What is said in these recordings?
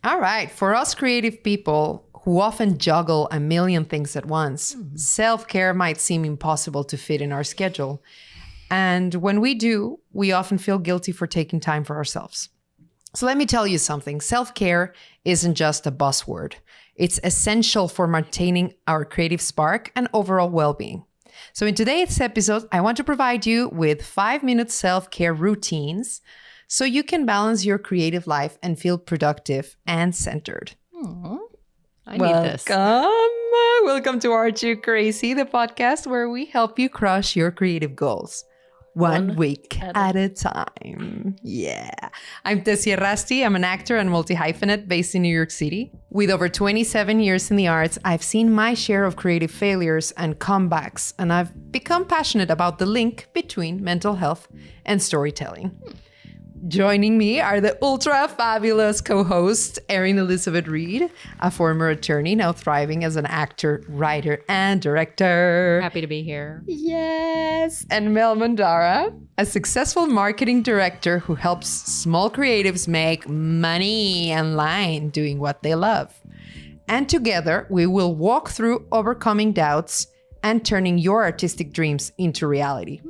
All right. For us creative people who often juggle a million things at once, self-care might seem impossible to fit in our schedule. And when we do, we often feel guilty for taking time for ourselves. So let me tell you something. Self-care isn't just a buzzword. It's essential for maintaining our creative spark and overall well-being. So in today's episode, I want to provide you with 5-minute self-care routines so you can balance your creative life and feel productive and centered. I need this. Welcome to Aren't You Crazy, the podcast where we help you crush your creative goals. One week at a time. Yeah. I'm Tessia Rasti. I'm an actor and multi-hyphenate based in New York City. With over 27 years in the arts, I've seen my share of creative failures and comebacks, and I've become passionate about the link between mental health and storytelling. Joining me are the ultra fabulous co-host, Erin Elizabeth Reed, a former attorney now thriving as an actor, writer, and director. Happy to be here. Yes. And Mel Mandara, a successful marketing director who helps small creatives make money online doing what they love. And together, we will walk through overcoming doubts and turning your artistic dreams into reality.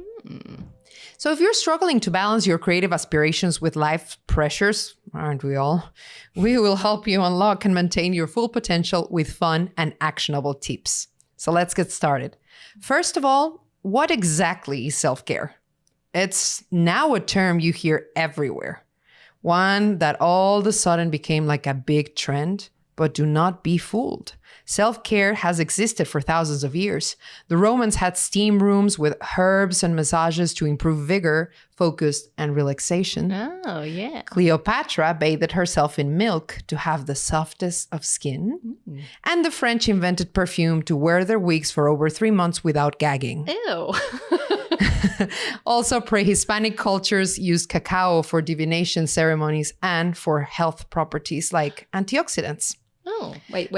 So if you're struggling to balance your creative aspirations with life pressures, aren't we all? We will help you unlock and maintain your full potential with fun and actionable tips. So let's get started. First of all, what exactly is self-care? It's now a term you hear everywhere. One that all of a sudden became like a big trend, but do not be fooled. Self-care has existed for thousands of years. The Romans had steam rooms with herbs and massages to improve vigor, focus, and relaxation. Oh, yeah. Cleopatra bathed herself in milk to have the softest of skin. And the French invented perfume to wear their wigs for over 3 months without gagging. Ew. Also, pre-Hispanic cultures used cacao for divination ceremonies and for health properties like antioxidants. Oh, wait.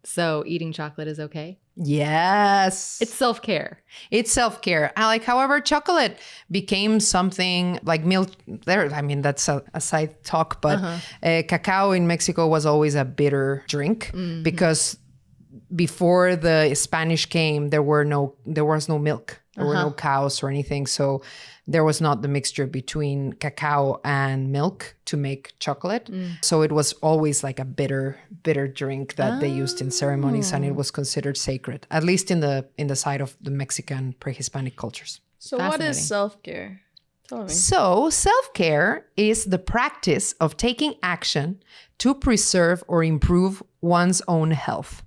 So eating chocolate is okay? Yes. It's self-care. It's self-care. However, chocolate became something like milk. That's a side talk, but cacao in Mexico was always a bitter drink because before the Spanish came, there was no milk. There were no cows or anything. So there was not the mixture between cacao and milk to make chocolate. So it was always like a bitter drink that they used in ceremonies, and it was considered sacred, at least in the side of the Mexican pre-Hispanic cultures. So what is self-care? Tell me. So self-care is the practice of taking action to preserve or improve one's own health.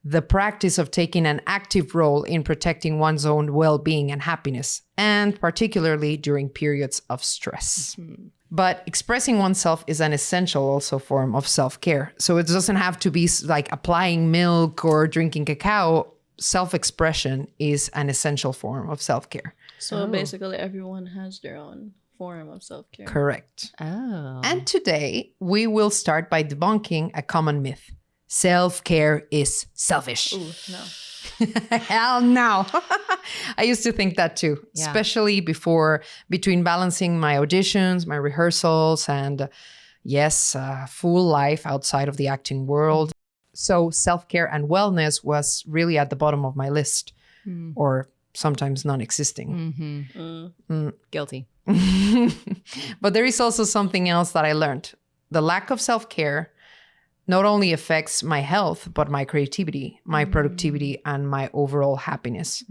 The practice of taking an active role in protecting one's own well-being and happiness, and particularly during periods of stress. But expressing oneself is an essential also form of self-care. So it doesn't have to be like applying milk or drinking cacao. Self-expression is an essential form of self-care. So basically everyone has their own form of self-care. Correct. Oh. And today we will start by debunking a common myth. Self-care is selfish. Ooh, no. Hell no. I used to think that too, especially between balancing my auditions, my rehearsals, and full life outside of the acting world. So self-care and wellness was really at the bottom of my list, or sometimes non-existing. Guilty. But there is also something else that I learned. The lack of self-care not only affects my health, but my creativity, my productivity, and my overall happiness.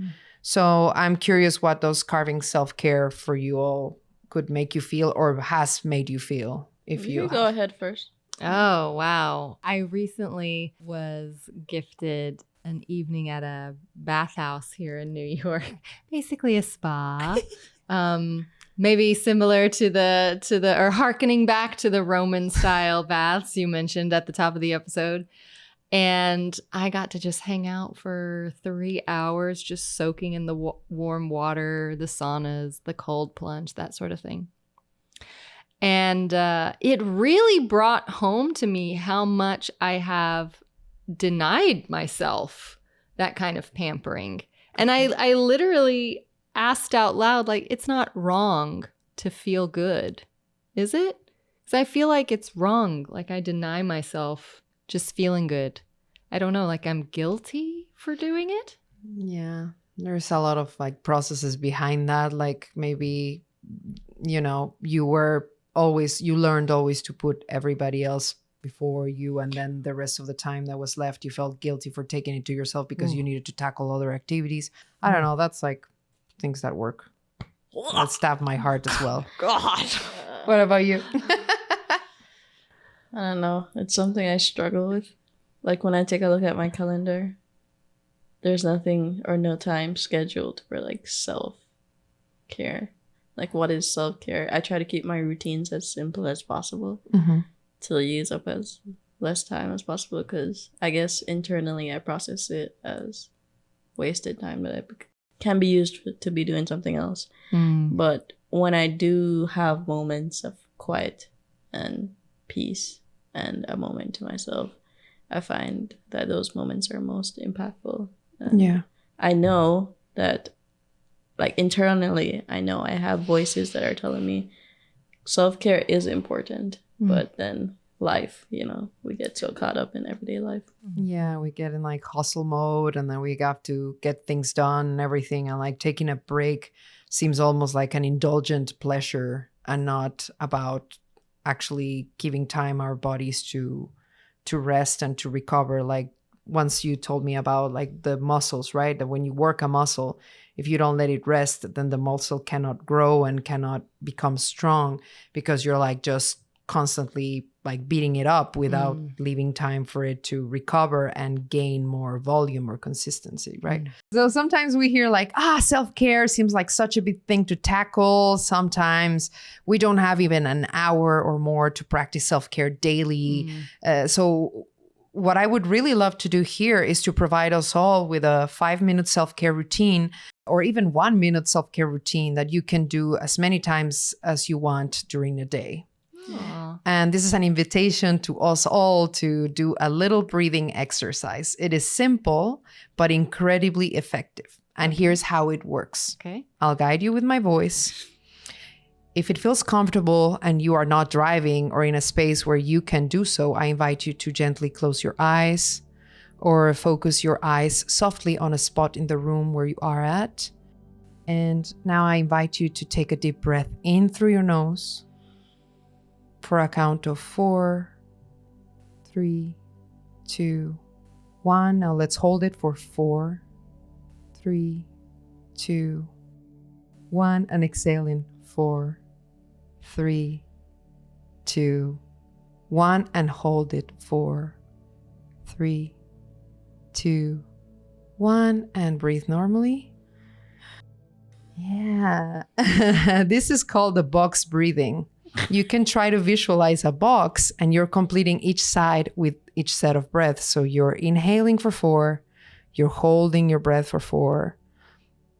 So I'm curious what those carving self-care for you all could make you feel or has made you feel. If you go ahead first. Oh, wow. I recently was gifted an evening at a bathhouse here in New York, basically a spa. Maybe similar to or hearkening back to the Roman style baths you mentioned at the top of the episode. And I got to just hang out for 3 hours, just soaking in the warm water, the saunas, the cold plunge, that sort of thing. And it really brought home to me how much I have denied myself that kind of pampering. And I literally asked out loud, like, it's not wrong to feel good, is it? So I feel like it's wrong. Like I deny myself just feeling good. I don't know, like I'm guilty for doing it. Yeah. There's a lot of like processes behind that. Like maybe, you know, you learned always to put everybody else before you. And then the rest of the time that was left, you felt guilty for taking it to yourself because you needed to tackle other activities. I don't know. That's like things that work. That stabbed my heart as well. God. What about you? I don't know. It's something I struggle with. Like when I take a look at my calendar, there's nothing or no time scheduled for like self-care. Like what is self-care? I try to keep my routines as simple as possible to use up as less time as possible because I guess internally I process it as wasted time that can be used to be doing something else. But when I do have moments of quiet and peace and a moment to myself, I find that those moments are most impactful. And Yeah. I know that, like internally, I know I have voices that are telling me self-care is important, but then life, you know, we get so caught up in everyday life. Yeah, we get in like hustle mode and then we have to get things done and everything. And like taking a break seems almost like an indulgent pleasure and not about actually giving time our bodies to rest and to recover. Like once you told me about like the muscles, right? That when you work a muscle, if you don't let it rest, then the muscle cannot grow and cannot become strong because you're like just constantly like beating it up without leaving time for it to recover and gain more volume or consistency, right? So sometimes we hear like, self-care seems like such a big thing to tackle. Sometimes we don't have even an hour or more to practice self-care daily. So what I would really love to do here is to provide us all with a 5-minute self-care routine or even 1-minute self-care routine that you can do as many times as you want during the day. Aww. And this is an invitation to us all to do a little breathing exercise. It is simple, but incredibly effective. And here's how it works. Okay. I'll guide you with my voice. If it feels comfortable and you are not driving or in a space where you can do so, I invite you to gently close your eyes or focus your eyes softly on a spot in the room where you are at. And now I invite you to take a deep breath in through your nose for a count of 4, 3, 2, 1. Now let's hold it for 4, 3, 2, 1. And exhale in 4, 3, 2, 1. And hold it 4, 3, 2, 1. And breathe normally. Yeah. This is called the box breathing. You can try to visualize a box and you're completing each side with each set of breaths. So you're inhaling for 4, you're holding your breath for 4,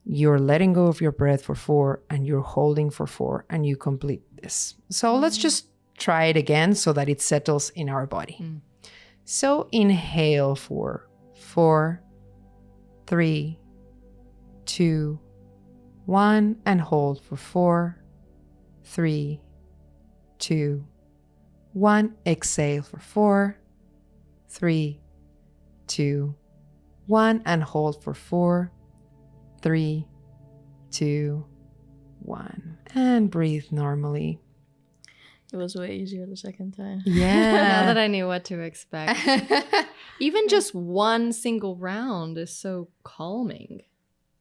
you're letting go of your breath for 4, and you're holding for 4, and you complete this. So let's just try it again so that it settles in our body. So inhale for 4, 3, 2, 1, and hold for 4, 3, 2, 1. Exhale for 4, 3, 2, 1. And hold for 4, 3, 2, 1. And breathe normally. It was way easier the second time. Yeah. Now that I knew what to expect. Even just one single round is so calming.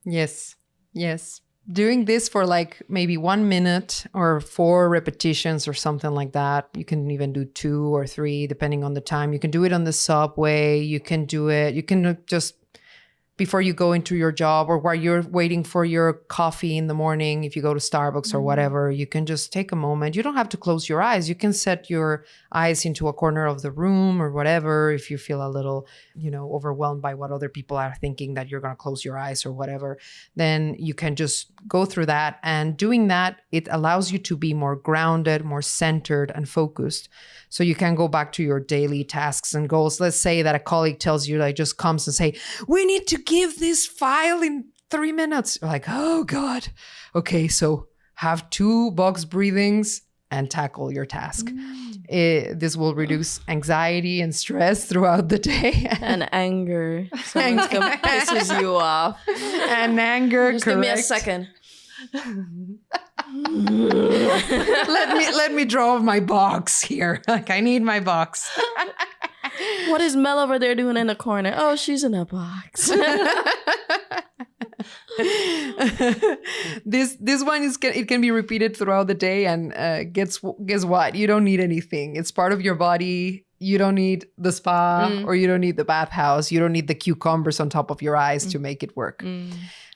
Yes. Yes. Doing this for like maybe 1 minute or 4 repetitions or something like that. You can even do 2 or 3 depending on the time. You can do it on the subway. You can do it. You can just before you go into your job or while you're waiting for your coffee in the morning. If you go to Starbucks or whatever, you can just take a moment. You don't have to close your eyes. You can set your eyes into a corner of the room or whatever. If you feel a little, overwhelmed by what other people are thinking that you're going to close your eyes or whatever, then you can just go through that. And doing that, it allows you to be more grounded, more centered and focused. So you can go back to your daily tasks and goals. Let's say that a colleague tells you, like, just comes and say, we need to give this file in 3 minutes. You're like, oh God. Okay, so have 2 box breathings and tackle your task. This will reduce anxiety and stress throughout the day. And anger. Someone's gonna pisses you off. And anger, Just correct. give me a second. let me draw my box here. Like, I need my box. What is Mel over there doing in the corner? Oh, she's in a box. This one it can be repeated throughout the day, and guess what? You don't need anything. It's part of your body. You don't need the spa or you don't need the bathhouse. You don't need the cucumbers on top of your eyes to make it work.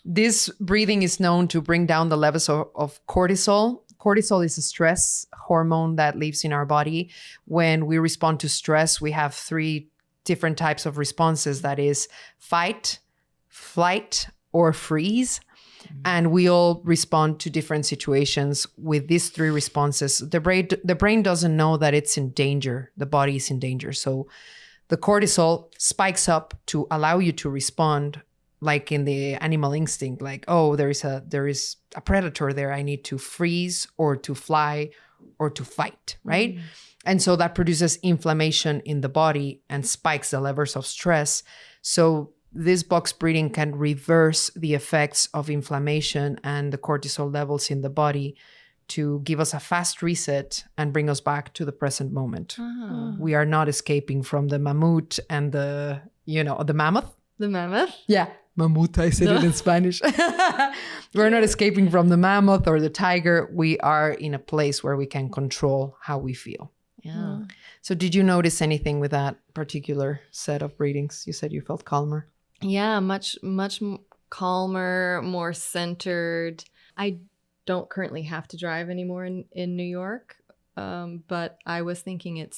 This breathing is known to bring down the levels of cortisol. Cortisol is a stress hormone that lives in our body. When we respond to stress, we have 3 different types of responses. That is fight, flight, or freeze. And we all respond to different situations with these 3 responses. The brain doesn't know that it's in danger. The body is in danger. So the cortisol spikes up to allow you to respond, like in the animal instinct, like, oh, there is a predator there. I need to freeze or to fly or to fight, right? And so that produces inflammation in the body and spikes the levels of stress. So this box breathing can reverse the effects of inflammation and the cortisol levels in the body to give us a fast reset and bring us back to the present moment. We are not escaping from the mammoth and the mammoth. The mammoth? Yeah. Mammoth, I said it in Spanish. We're not escaping from the mammoth or the tiger. We are in a place where we can control how we feel. Yeah. So did you notice anything with that particular set of breathings? You said you felt calmer. Yeah, much calmer, more centered. I don't currently have to drive anymore in New York, but I was thinking it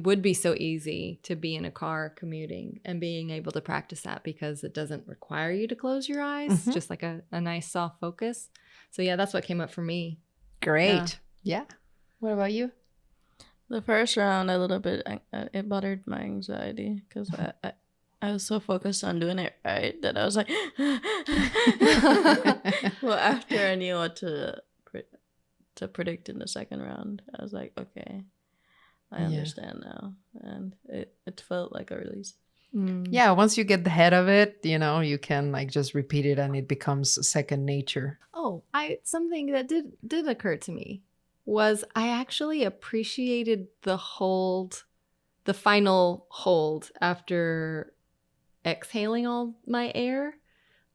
would be so easy to be in a car commuting and being able to practice that because it doesn't require you to close your eyes, just like a nice soft focus. So yeah, that's what came up for me. Great. Yeah. What about you? The first round, a little bit, it bothered my anxiety because I was so focused on doing it right that I was like, well, after I knew what to predict in the second round, I was like, okay, I understand now. And it felt like a release. Yeah, once you get the head of it, you can like just repeat it and it becomes second nature. Oh, something that did occur to me was I actually appreciated the final hold after exhaling all my air,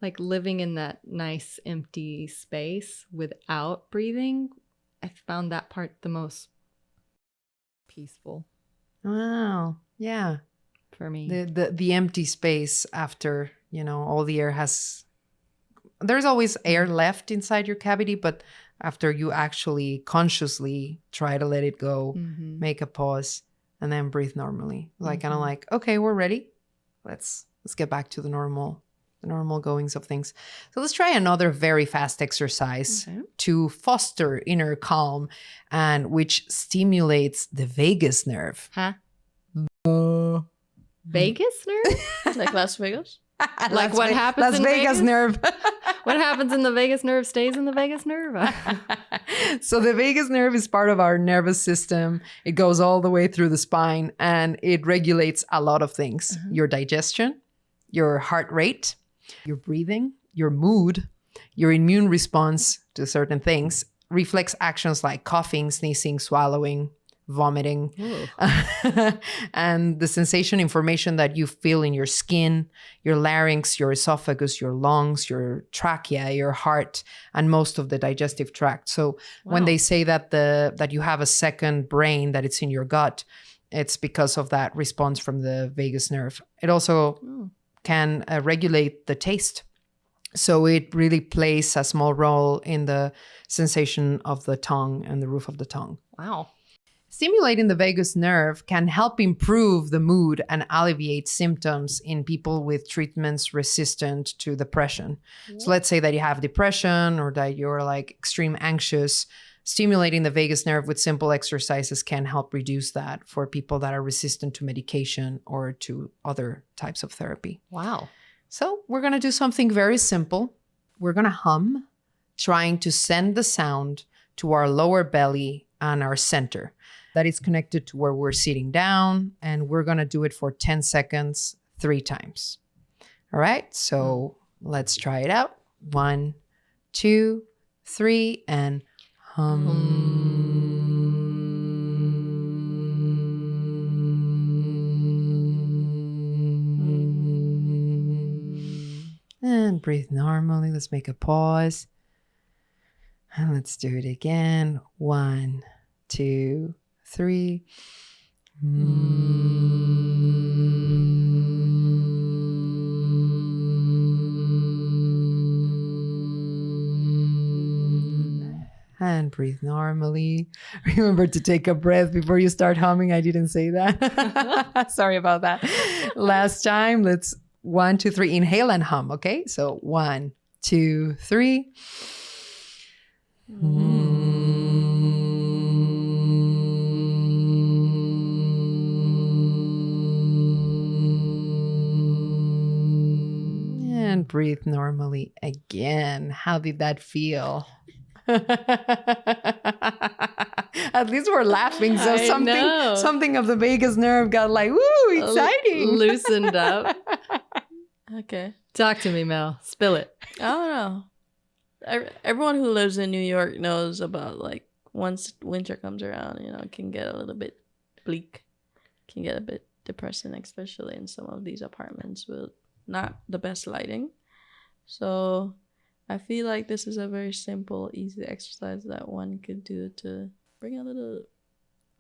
like living in that nice empty space without breathing. I found that part the most peaceful. Wow. Yeah. For me. The empty space after, all the air there's always air left inside your cavity, but after you actually consciously try to let it go, make a pause, and then breathe normally. Like kind of like, okay, we're ready. Let's get back to the normal goings of things. So let's try another very fast exercise to foster inner calm, and which stimulates the vagus nerve. Huh? Vagus nerve? Like Las Vegas? Like what happens Las in Vegas nerve. What happens in the vagus nerve stays in the vagus nerve. So the vagus nerve is part of our nervous system. It goes all the way through the spine and it regulates a lot of things. Your digestion, your heart rate, your breathing, your mood, your immune response to certain things, reflex actions like coughing, sneezing, swallowing, vomiting, and the sensation information that you feel in your skin, your larynx, your esophagus, your lungs, your trachea, your heart, and most of the digestive tract. So when they say that that you have a second brain, that it's in your gut, it's because of that response from the vagus nerve. It also can regulate the taste. So it really plays a small role in the sensation of the tongue and the roof of the tongue. Wow. Stimulating the vagus nerve can help improve the mood and alleviate symptoms in people with treatments resistant to depression. So let's say that you have depression or that you're like extreme anxious. Stimulating the vagus nerve with simple exercises can help reduce that for people that are resistant to medication or to other types of therapy. Wow. So we're going to do something very simple. We're going to hum, trying to send the sound to our lower belly and our center. That is connected to where we're sitting down, and we're going to do it for 10 seconds, 3 times. All right, so let's try it out. 1, 2, 3, and hum. And breathe normally. Let's make a pause. And let's do it again. 1, 2, 3. And breathe normally. Remember to take a breath before you start humming. I didn't say that. Sorry about that. Last time, let's 1, 2, 3. Inhale and hum, okay? So 1, 2, 3. And breathe normally again. How did that feel? At least we're laughing. So something of the vagus nerve got like, woo, exciting. Loosened up. Okay. Talk to me, Mel. Spill it. I don't know. Everyone who lives in New York knows about like once winter comes around, you know, it can get a little bit bleak, can get a bit depressing, especially in some of these apartments with not the best lighting. So I feel like this is a very simple, easy exercise that one could do to bring a little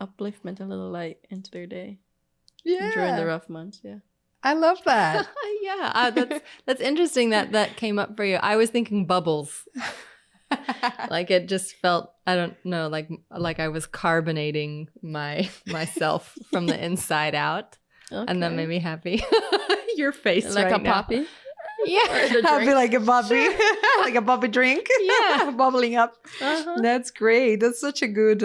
upliftment, a little light into their day. Yeah. During the rough months, yeah. I love that. Yeah, that's interesting that came up for you. I was thinking bubbles. Like it just felt, I don't know, like I was carbonating myself from the inside out. Okay. And that made me happy. Your face like right a now. poppy? Yeah. I'll be like a poppy. Like a poppy drink. Yeah. Bubbling up. Uh-huh. That's great. That's such a good,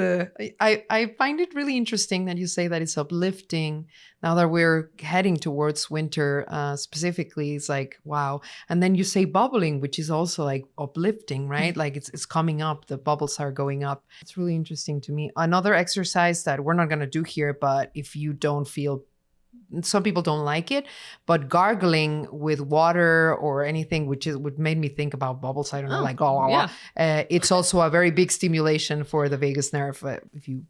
I find it really interesting that you say that it's uplifting. Now that we're heading towards winter, specifically, it's like, wow. And then you say bubbling, which is also like uplifting, right? Like it's coming up. The bubbles are going up. It's really interesting to me. Another exercise that we're not going to do here, but if you don't feel, some people don't like it, but gargling with water or anything, which made me think about bubbles. I don't know, like, it's also a very big stimulation for the vagus nerve. If you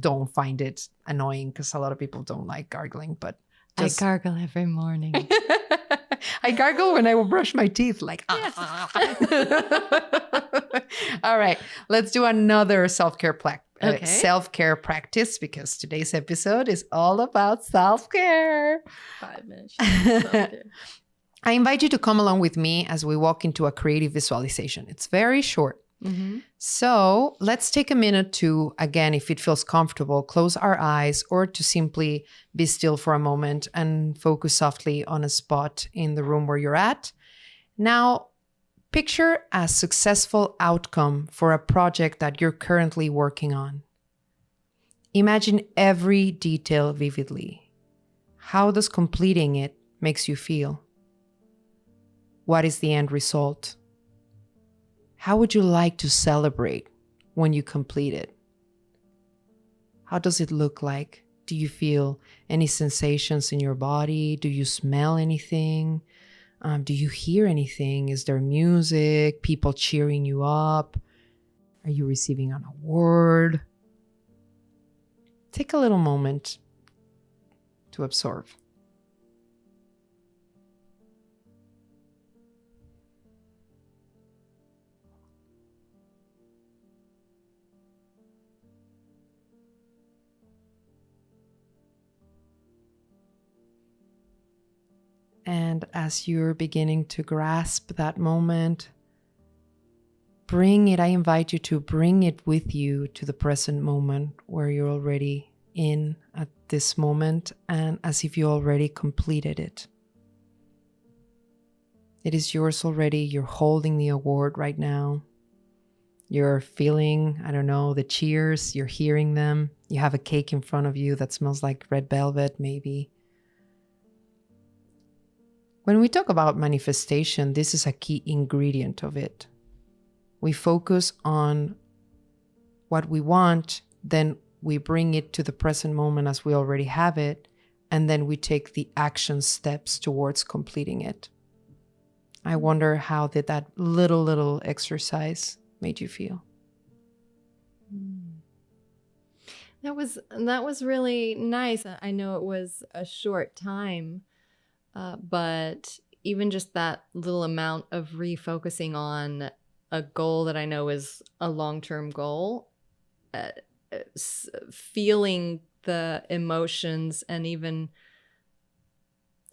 don't find it annoying, because a lot of people don't like gargling, but I gargle every morning. I gargle when I will brush my teeth, like, All right, let's do another self-care self-care practice, because today's episode is all about self-care. 5 minutes. Self-care. I invite you to come along with me as we walk into a creative visualization. It's very short. Mm-hmm. So let's take a minute to, again, if it feels comfortable, close our eyes, or to simply be still for a moment and focus softly on a spot in the room where you're at. Now, picture a successful outcome for a project that you're currently working on. Imagine every detail vividly. How does completing it makes you feel? What is the end result? How would you like to celebrate when you complete it? How does it look like? Do you feel any sensations in your body? Do you smell anything? Do you hear anything? Is there music? People cheering you up? Are you receiving an award? Take a little moment to absorb. And as you're beginning to grasp that moment, I invite you to bring it with you to the present moment where you're already in at this moment, and as if you already completed it. It is yours already. You're holding the award right now. You're feeling, I don't know, the cheers. You're hearing them. You have a cake in front of you that smells like red velvet, maybe. When we talk about manifestation, this is a key ingredient of it. We focus on what we want, then we bring it to the present moment as we already have it, and then we take the action steps towards completing it. I wonder how did that little exercise made you feel? That was really nice. I know it was a short time, but even just that little amount of refocusing on a goal that I know is a long-term goal, feeling the emotions and even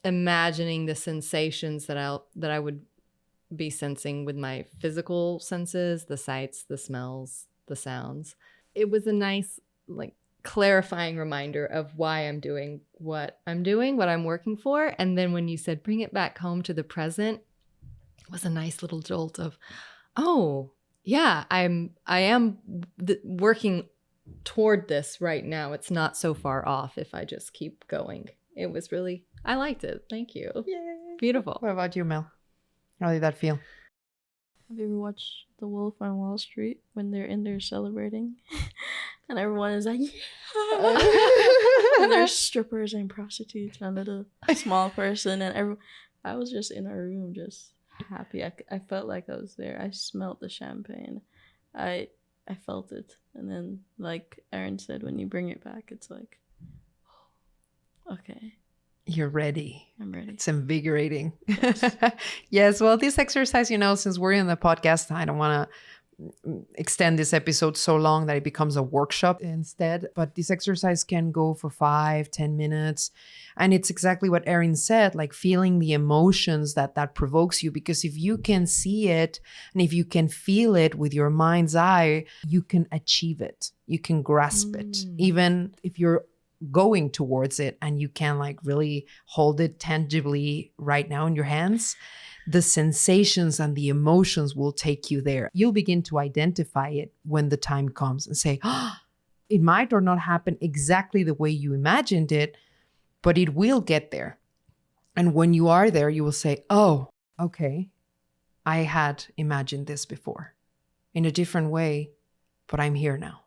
imagining the sensations that I would be sensing with my physical senses, the sights, the smells, the sounds. It was a nice, like, clarifying reminder of why I'm doing what I'm doing, what I'm working for. And then when you said bring it back home to the present, it was a nice little jolt of, oh yeah, I am working toward this right now. It's not so far off if I just keep going. It was really, I liked it. Thank you. Yay. Beautiful. What about you, Mel? How did that feel? Have you ever watched The Wolf on Wall Street when they're in there celebrating? And everyone is like, yeah! And there's strippers and prostitutes and a little small person. And I was just in a room just happy. I felt like I was there. I smelled the champagne. I felt it. And then, like Erin said, when you bring it back, it's like, okay. You're ready. I'm ready. It's invigorating. Yes. Yes. Well, this exercise, since we're in the podcast, I don't want to extend this episode so long that it becomes a workshop instead. But this exercise can go for 5-10 minutes. And it's exactly what Erin said, like feeling the emotions that provokes you. Because if you can see it and if you can feel it with your mind's eye, you can achieve it. You can grasp it. Even if you're going towards it and you can like really hold it tangibly right now in your hands, the sensations and the emotions will take you there. You'll begin to identify it when the time comes and say, oh, it might or not happen exactly the way you imagined it, but it will get there. And when you are there, you will say, oh, okay, I had imagined this before in a different way, but I'm here now.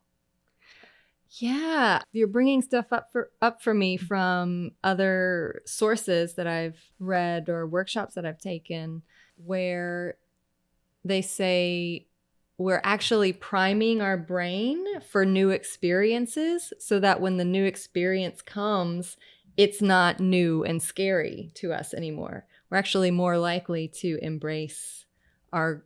Yeah, you're bringing stuff up for me from other sources that I've read or workshops that I've taken where they say we're actually priming our brain for new experiences so that when the new experience comes, it's not new and scary to us anymore. We're actually more likely to embrace our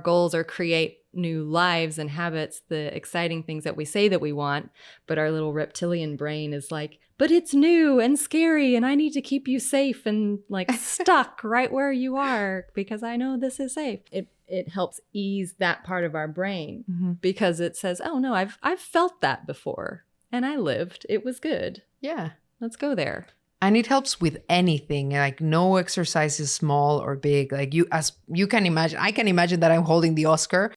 goals or create new lives and habits, the exciting things that we say that we want, but our little reptilian brain is like, but it's new and scary and I need to keep you safe and like stuck right where you are because I know this is safe. It helps ease that part of our brain because it says, oh no, I've felt that before and I lived. It was good. Yeah. Let's go there. And it helps with anything. Like no exercise is small or big. Like as you can imagine, I can imagine that I'm holding the Oscar,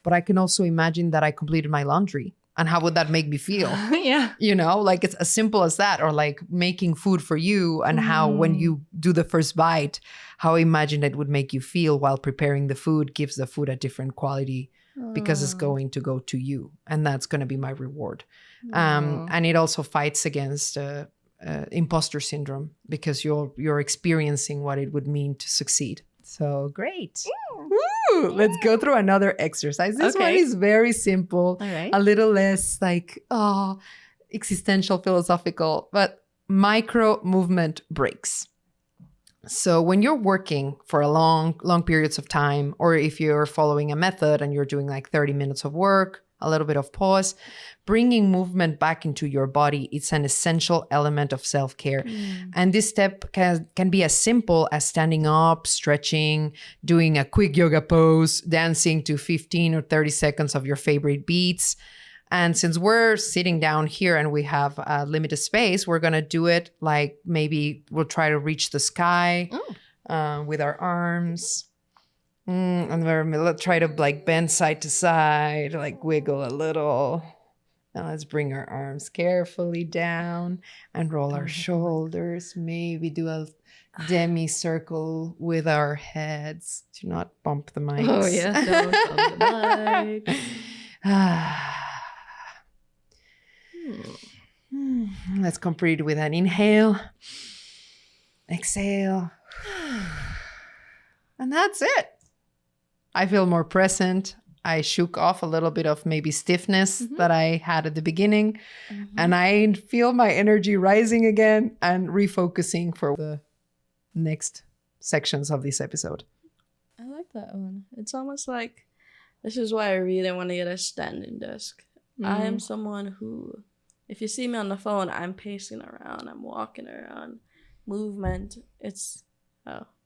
but I can also imagine that I completed my laundry. And how would that make me feel? Yeah. Like it's as simple as that. Or like making food for you and how when you do the first bite, how I imagine it would make you feel while preparing the food gives the food a different quality because it's going to go to you. And that's going to be my reward. And it also fights against imposter syndrome because you're experiencing what it would mean to succeed. So great. Woo! Let's go through another exercise. This one is very simple. All right. A little less like existential, philosophical, but micro movement breaks. So when you're working for a long periods of time, or if you're following a method and you're doing like 30 minutes of work, a little bit of pause, bringing movement back into your body, it's an essential element of self-care. And this step can be as simple as standing up, stretching, doing a quick yoga pose, dancing to 15 or 30 seconds of your favorite beats. And since we're sitting down here and we have a limited space, we're going to do it like maybe we'll try to reach the sky with our arms. And we'll try to like bend side to side, like wiggle a little. And let's bring our arms carefully down and roll our shoulders. Maybe do a demi-circle with our heads. Do not bump the mics. Oh, yeah. Don't bump the mic. Let's complete it with an inhale, exhale. And that's it. I feel more present. I shook off a little bit of maybe stiffness that I had at the beginning. And I feel my energy rising again and refocusing for the next sections of this episode. I like that one. It's almost like, this is why I really want to get a standing desk. I am someone who, if you see me on the phone, I'm pacing around, I'm walking around. Movement, it's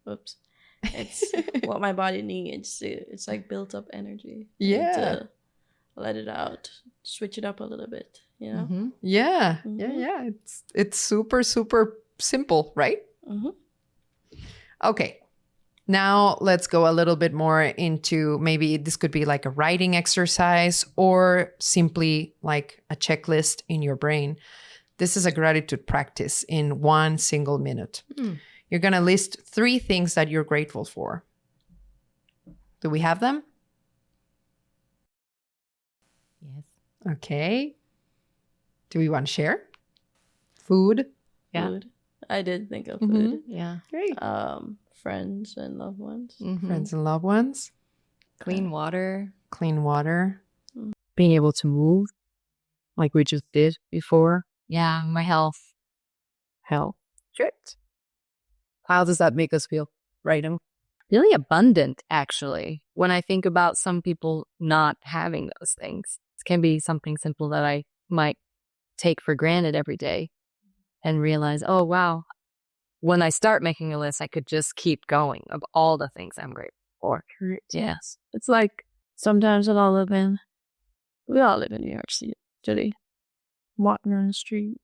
what my body needs. It's like built up energy. I need to let it out, switch it up a little bit, you know? Yeah. It's super, super simple, right? Okay. Now let's go a little bit more into, maybe this could be like a writing exercise or simply like a checklist in your brain. This is a gratitude practice in 1 single minute. You're going to list 3 things that you're grateful for. Do we have them? Yes. Okay. Do we want to share? Food? Yeah. Food. I did think of food. Yeah. Great. Friends and loved ones. Friends and loved ones. Clean water. Clean water. Being able to move like we just did before. Yeah. My health. Health. Good. How does that make us feel? Right? Really abundant, actually. When I think about some people not having those things, it can be something simple that I might take for granted every day and realize, oh, wow. When I start making a list, I could just keep going of all the things I'm grateful for. Yes. It's like sometimes we all live in New York City, walking on the street,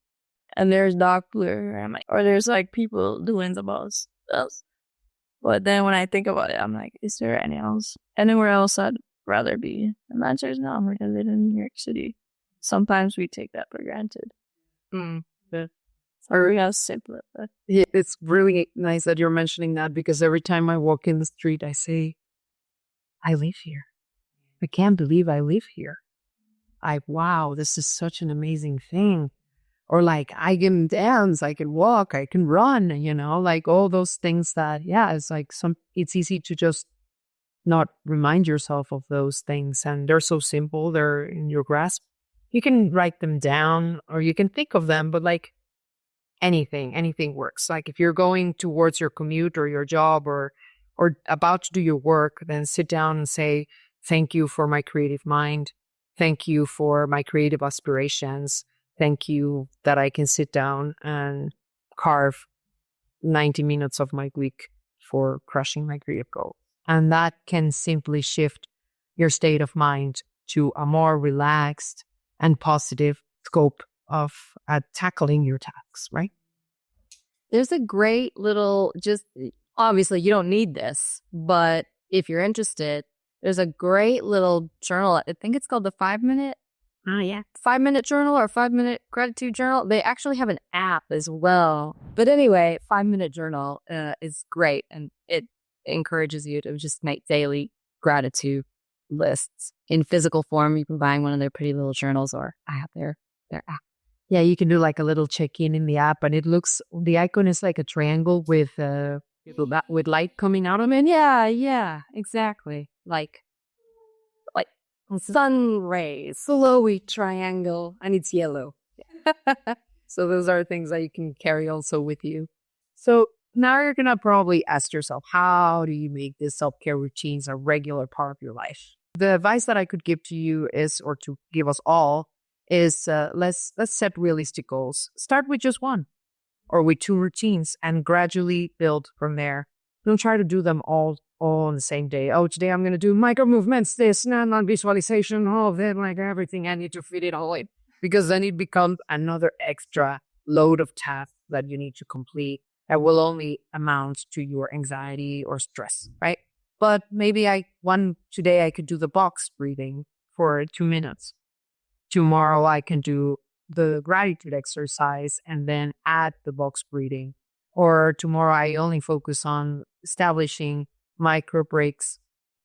and there's dog poo everywhere. I'm like, or there's like people doing the most else. But then when I think about it, I'm like, is there anywhere else I'd rather be? And the answer is no, because I live in New York City. Sometimes we take that for granted. Or we have simple. Yeah, it's really nice that you're mentioning that, because every time I walk in the street, I say, I live here. I can't believe I live here. Wow, this is such an amazing thing. Or like, I can dance, I can walk, I can run, like all those things that, it's like it's easy to just not remind yourself of those things. And they're so simple, they're in your grasp. You can write them down or you can think of them, but like anything works. Like if you're going towards your commute or your job or about to do your work, then sit down and say, thank you for my creative mind. Thank you for my creative aspirations. Thank you that I can sit down and carve 90 minutes of my week for crushing my creative goal. And that can simply shift your state of mind to a more relaxed and positive scope of tackling your tasks, right? There's a great little, obviously you don't need this, but if you're interested, there's a great little journal. I think it's called the 5-minute. 5-minute journal or 5-minute gratitude journal. They actually have an app as well. But anyway, 5-minute journal is great, and it encourages you to just make daily gratitude lists in physical form. You can buy one of their pretty little journals, or I have their app. Yeah, you can do like a little check-in in the app, and the icon is like a triangle with light coming out of it. Yeah, exactly. Like sun rays, flowy triangle, and it's yellow. So those are things that you can carry also with you. So now you're going to probably ask yourself, how do you make these self-care routines a regular part of your life? The advice that I could give to you is, or to give us all, is let's set realistic goals. Start with just 1 or with 2 routines and gradually build from there. Don't try to do them all on the same day. Oh, today I'm going to do micro movements, this, non-visualization, all of that, like everything. I need to fit it all in, because then it becomes another extra load of tasks that you need to complete that will only amount to your anxiety or stress, right? But maybe today I could do the box breathing for 2 minutes. Tomorrow I can do the gratitude exercise and then add the box breathing. Or tomorrow I only focus on establishing micro breaks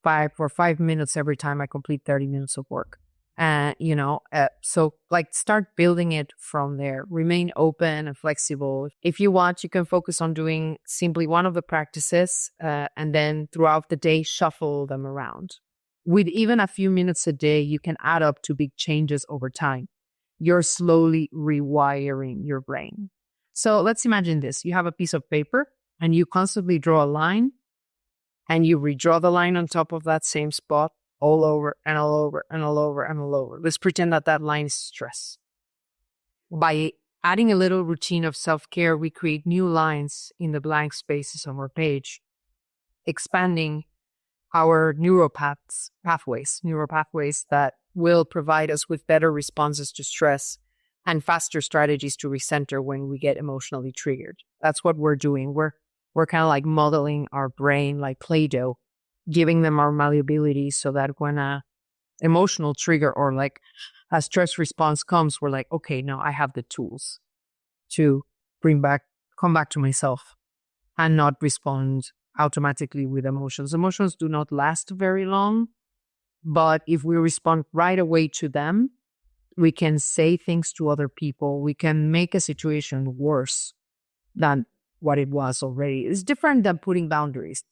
for 5 minutes every time I complete 30 minutes of work. So like start building it from there. Remain open and flexible. If you want, you can focus on doing simply one of the practices, and then throughout the day, shuffle them around. With even a few minutes a day, you can add up to big changes over time. You're slowly rewiring your brain. So let's imagine this. You have a piece of paper and you constantly draw a line, and you redraw the line on top of that same spot all over and all over and all over and all over. Let's pretend that line is stress. By adding a little routine of self-care, we create new lines in the blank spaces on our page, expanding our neural pathways that will provide us with better responses to stress and faster strategies to recenter when we get emotionally triggered. That's what we're doing. We're kind of like modeling our brain like Play-Doh, giving them our malleability so that when a emotional trigger or like a stress response comes, we're like, okay, now I have the tools to come back to myself and not respond automatically with emotions. Emotions do not last very long, but if we respond right away to them, we can say things to other people. We can make a situation worse than what it was already. It's different than putting boundaries.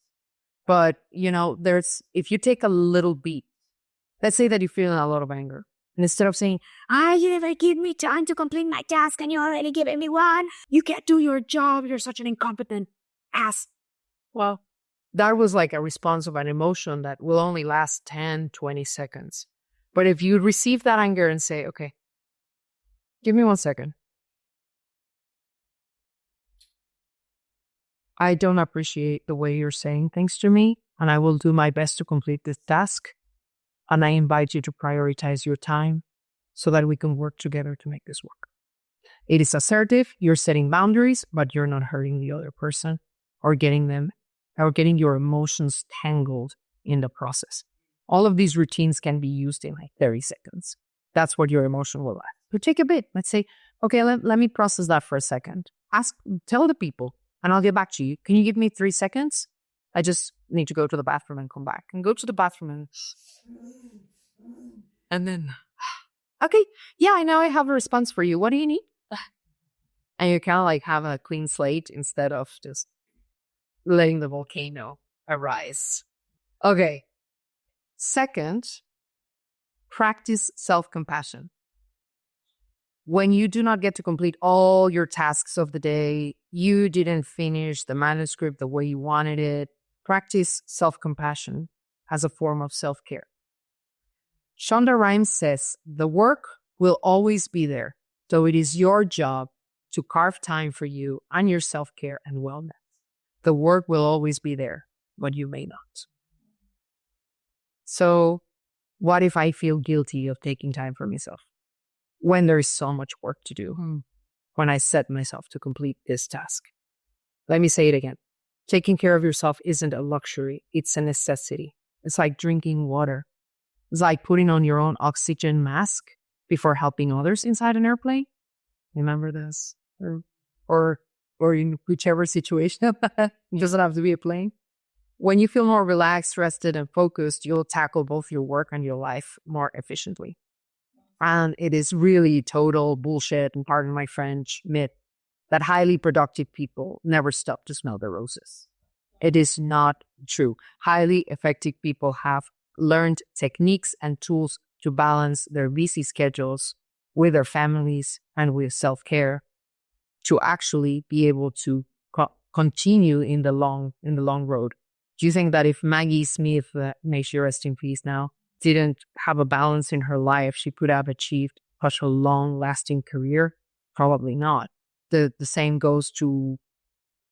But, if you take a little beat, let's say that you're feeling a lot of anger. And instead of saying, you never give me time to complete my task and you're already giving me one. You can't do your job. You're such an incompetent ass. Well, that was like a response of an emotion that will only last 10, 20 seconds. But if you receive that anger and say, okay, give me 1 second. I don't appreciate the way you're saying things to me, and I will do my best to complete this task. And I invite you to prioritize your time so that we can work together to make this work. It is assertive. You're setting boundaries, but you're not hurting the other person or getting your emotions tangled in the process. All of these routines can be used in like 30 seconds. That's what your emotion will last. So take a bit. Let's say, okay, let me process that for a second. Tell the people, and I'll get back to you. Can you give me 3 seconds? I just need to go to the bathroom and come back. And go to the bathroom and then, okay, yeah, I know I have a response for you. What do you need? And you kind of like have a clean slate instead of just letting the volcano arise. Okay. Second, practice self-compassion. When you do not get to complete all your tasks of the day, you didn't finish the manuscript the way you wanted it, practice self-compassion as a form of self-care. Shonda Rhimes says, the work will always be there, so it is your job to carve time for you and your self-care and wellness. The work will always be there, but you may not. So what if I feel guilty of taking time for myself when there is so much work to do, when I set myself to complete this task? Let me say it again. Taking care of yourself isn't a luxury. It's a necessity. It's like drinking water. It's like putting on your own oxygen mask before helping others inside an airplane. Remember this? Or in whichever situation. It doesn't have to be a plane. When you feel more relaxed, rested, and focused, you'll tackle both your work and your life more efficiently. And it is really total bullshit, and pardon my French, myth that highly productive people never stop to smell the roses. It is not true. Highly effective people have learned techniques and tools to balance their busy schedules with their families and with self-care to actually be able to continue in the long road. Do you think that if Maggie Smith, may she rest in peace now, didn't have a balance in her life, she could have achieved such a long-lasting career? Probably not. The same goes to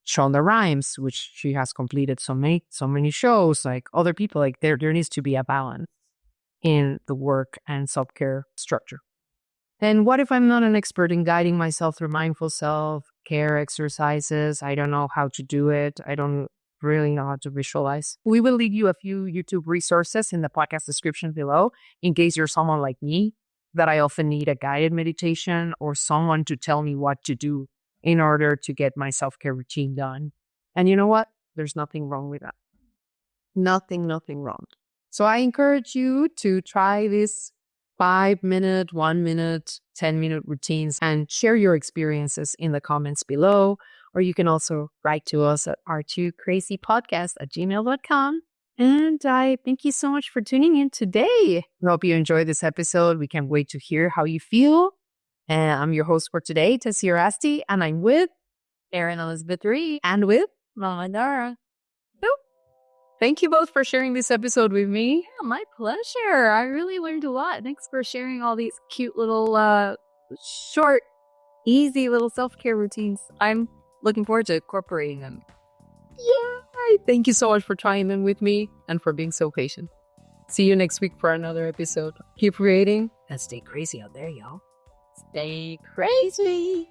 Shonda Rhimes, which she has completed so many shows. Like other people, like there needs to be a balance in the work and self-care structure. And what if I'm not an expert in guiding myself through mindful self-care exercises? I don't know how to do it. I don't really know how to visualize. We will leave you a few YouTube resources in the podcast description below in case you're someone like me that I often need a guided meditation or someone to tell me what to do in order to get my self-care routine done. And you know what? There's nothing wrong with that. Nothing wrong. So I encourage you to try this 5-minute, 1-minute, 10-minute routines and share your experiences in the comments below. Or you can also write to us at r2crazypodcast@gmail.com. And I thank you so much for tuning in today. We hope you enjoyed this episode. We can't wait to hear how you feel. And I'm your host for today, Tessie Orasti, and I'm with Erin Elizabeth Reed and with Mama Dara. Thank you both for sharing this episode with me. Yeah, my pleasure. I really learned a lot. Thanks for sharing all these cute little, short, easy little self-care routines. I'm looking forward to incorporating them. Yay! Thank you so much for trying them with me and for being so patient. See you next week for another episode. Keep creating and stay crazy out there, y'all. Stay crazy.